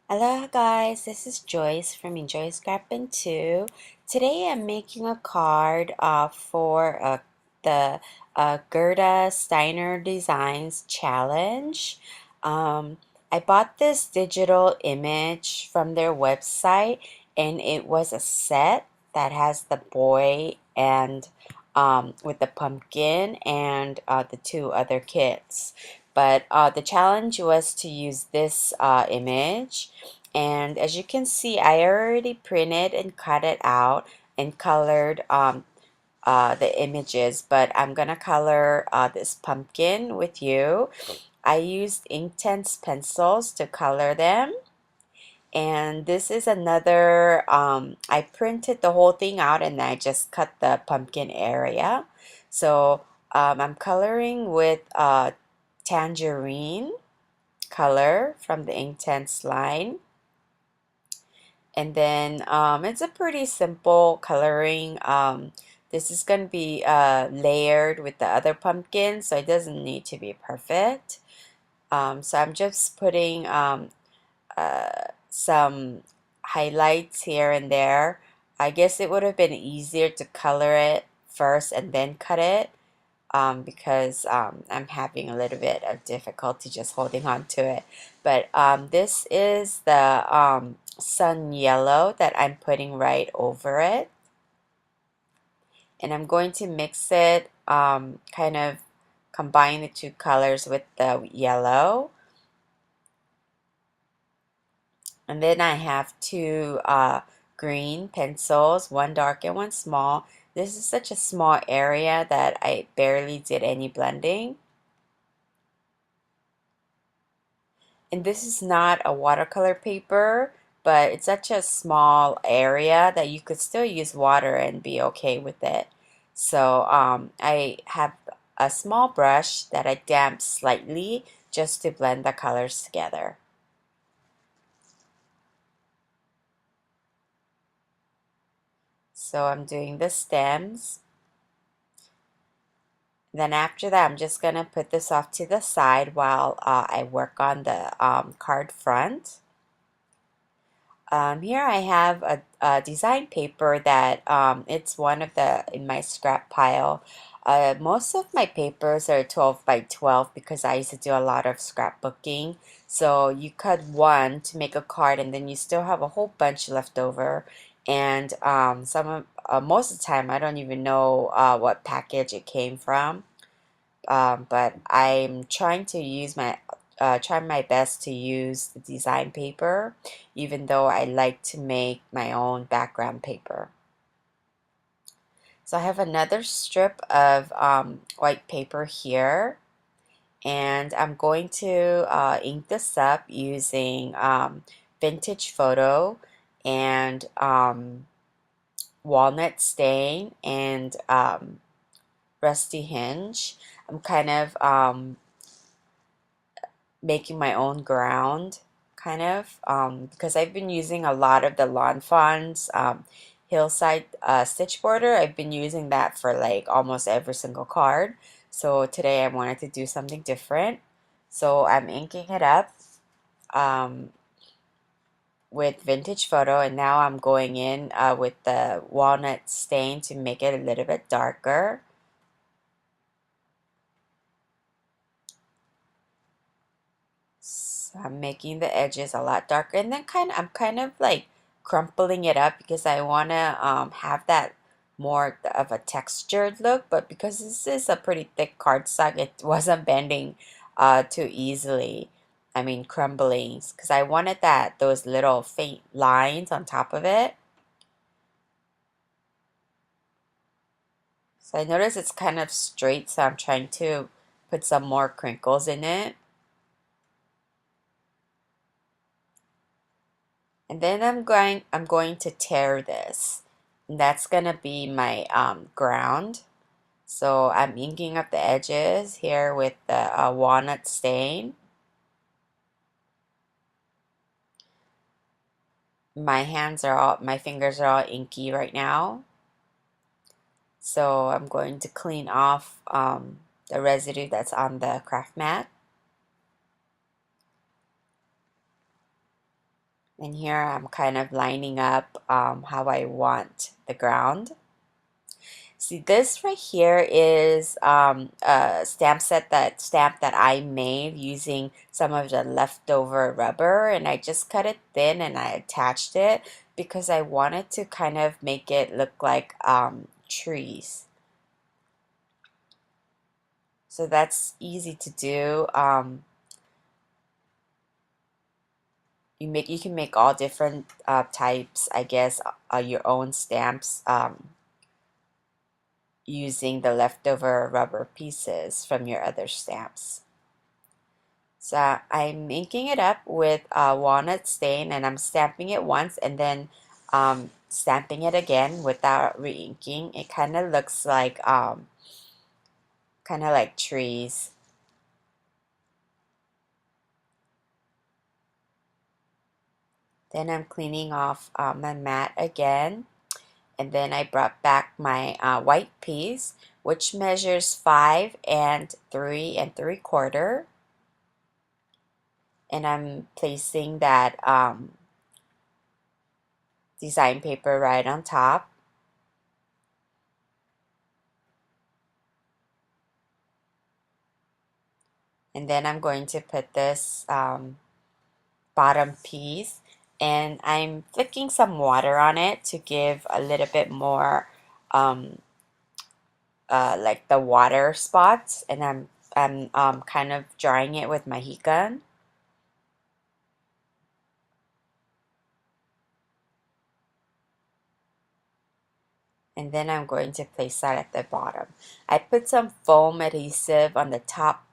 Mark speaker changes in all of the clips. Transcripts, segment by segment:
Speaker 1: Hello guys, this is Joyce from Enjoy Scrapping 2. Today I'm making a card for the Gerda Steiner Designs Challenge. Um, I bought this digital image from their website and it was a set that has the boy and with the pumpkin and the two other kids. But the challenge was to use this image, and as you can see, I already printed and cut it out and colored the images, but I'm gonna color this pumpkin with you. I used Inktense pencils to color them, and this is another, I printed the whole thing out and I just cut the pumpkin area. So I'm coloring with tangerine color from the Inktense line. And then it's a pretty simple coloring. This is going to be layered with the other pumpkin, so it doesn't need to be perfect. So I'm just putting some highlights here and there. I guess it would have been easier to color it first and then cut it, because I'm having a little bit of difficulty just holding on to it. But this is the sun yellow that I'm putting right over it. And I'm going to mix it, kind of combine the two colors with the yellow. And then I have two green pencils, one dark and one small. This is such a small area that I barely did any blending. And this is not a watercolor paper, but it's such a small area that you could still use water and be okay with it. So I have a small brush that I damp slightly just to blend the colors together. So I'm doing the stems. Then after that, I'm just going to put this off to the side while I work on the card front. Here I have a design paper that it's one of the in my scrap pile. Most of my papers are 12 by 12 because I used to do a lot of scrapbooking. So you cut one to make a card and then you still have a whole bunch left over. And most of the time I don't even know what package it came from. But I'm trying to use try my best to use the design paper, even though I like to make my own background paper. So I have another strip of white paper here, and I'm going to ink this up using vintage photo and walnut stain and rusty hinge. I'm kind of making my own ground, kind of, because I've been using a lot of the Lawn Fawn's hillside stitch border. I've been using that for like almost every single card. So today I wanted to do something different. So I'm inking it up um, with vintage photo, and now I'm going in with the walnut stain to make it a little bit darker. So I'm making the edges a lot darker, and then I'm kind of like crumpling it up because I want to have that more of a textured look. But because this is a pretty thick cardstock, it wasn't bending too easily. I mean crumbling, because I wanted those little faint lines on top of it. So I notice it's kind of straight, so I'm trying to put some more crinkles in it. And then I'm going to tear this. And that's gonna be my ground. So I'm inking up the edges here with the walnut stain. My fingers are all inky right now. So I'm going to clean off the residue that's on the craft mat. And here I'm kind of lining up how I want the ground. See, this right here is a stamp that I made using some of the leftover rubber, and I just cut it thin and I attached it because I wanted to kind of make it look like trees. So that's easy to do. You can make all different types, I guess, your own stamps using the leftover rubber pieces from your other stamps. So I'm inking it up with walnut stain, and I'm stamping it once and then stamping it again without re-inking. It kind of like trees. Then I'm cleaning off my mat again, and then I brought back my white piece, which measures 5 and 3 3/4, and I'm placing that design paper right on top. And then I'm going to put this bottom piece, and I'm flicking some water on it to give a little bit more um, like the water spots, and I'm kind of drying it with my heat gun. And then I'm going to place that at the bottom. I put some foam adhesive on the top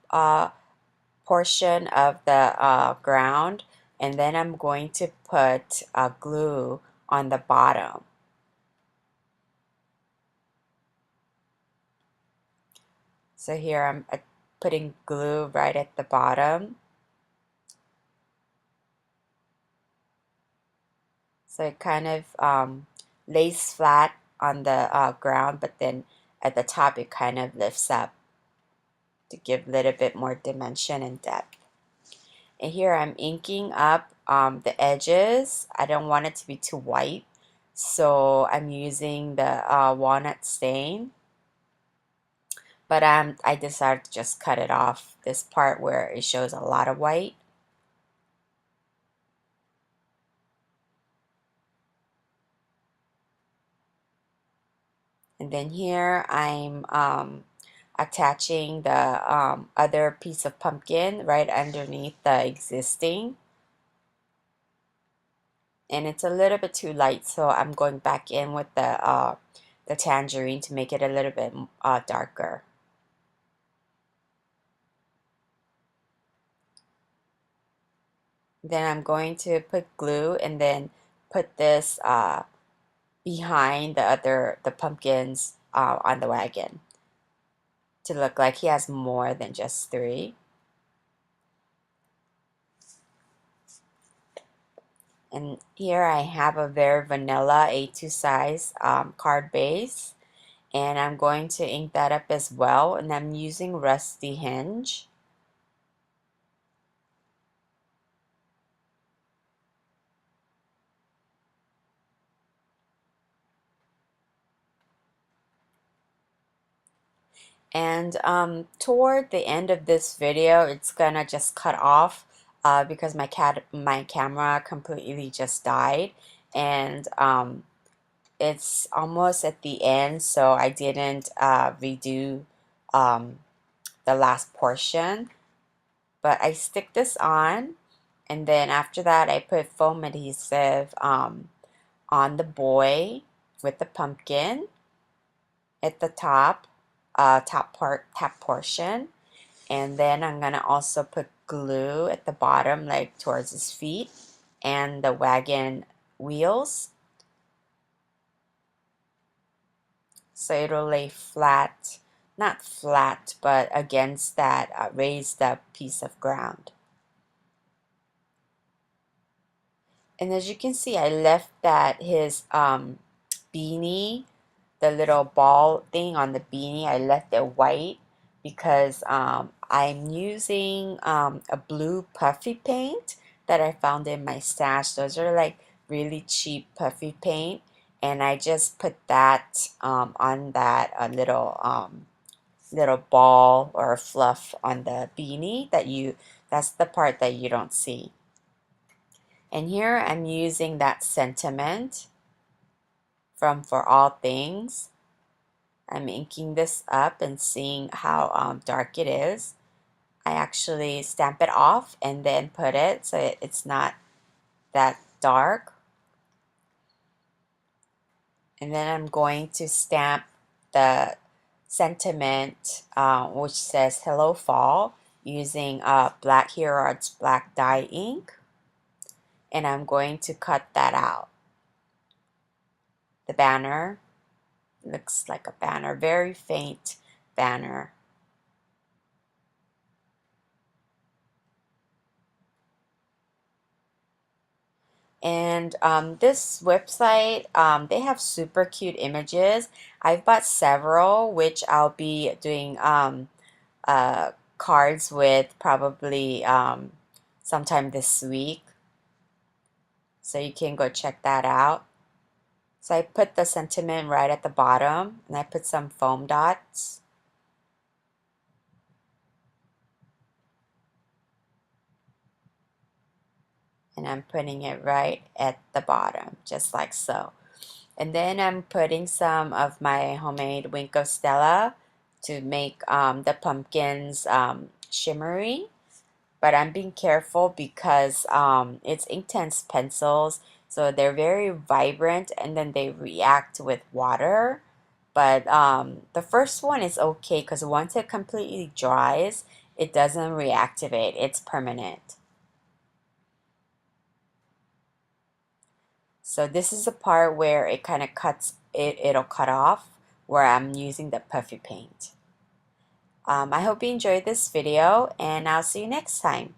Speaker 1: portion of the ground, and then I'm going to put glue on the bottom. So here I'm putting glue right at the bottom. So it kind of lays flat on the ground, but then at the top it kind of lifts up to give a little bit more dimension and depth. And here I'm inking up the edges. I don't want it to be too white, so I'm using the walnut stain. But I decided to just cut it off, this part where it shows a lot of white. And then here I'm attaching the other piece of pumpkin right underneath the existing. And it's a little bit too light, so I'm going back in with the tangerine to make it a little bit darker. Then I'm going to put glue and then put this behind the pumpkins on the wagon to look like he has more than just 3. And here I have a very vanilla A2 size card base, and I'm going to ink that up as well, and I'm using Rusty Hinge. And toward the end of this video, it's gonna just cut off because my camera completely just died, and it's almost at the end, so I didn't redo um, the last portion. But I stick this on, and then after that I put foam adhesive on the boy with the pumpkin at the top, top portion. And then I'm gonna also put glue at the bottom, like towards his feet and the wagon wheels, so it'll lay flat, not flat, but against that raised up piece of ground. And as you can see, I left that his beanie, the little ball thing on the beanie, I left it white because I'm using a blue puffy paint that I found in my stash. Those are like really cheap puffy paint, and I just put that on that little ball or fluff on the beanie that's the part that you don't see. And here I'm using that sentiment from For All Things. I'm inking this up and seeing how dark it is. I actually stamp it off and then put it so it's not that dark. And then I'm going to stamp the sentiment which says Hello Fall using Black Hero Arts black dye ink, and I'm going to cut that out. The banner looks like a banner, very faint banner. And this website, they have super cute images. I've bought several, which I'll be doing cards with probably sometime this week. So you can go check that out. So I put the sentiment right at the bottom, and I put some foam dots. And I'm putting it right at the bottom, just like so. And then I'm putting some of my homemade Wink of Stella to make the pumpkins shimmery. But I'm being careful because it's Inktense pencils, so they're very vibrant and then they react with water. But the first one is okay because once it completely dries, it doesn't reactivate, it's permanent. So this is the part where it kind of cuts, it'll cut off where I'm using the puffy paint. I hope you enjoyed this video, and I'll see you next time.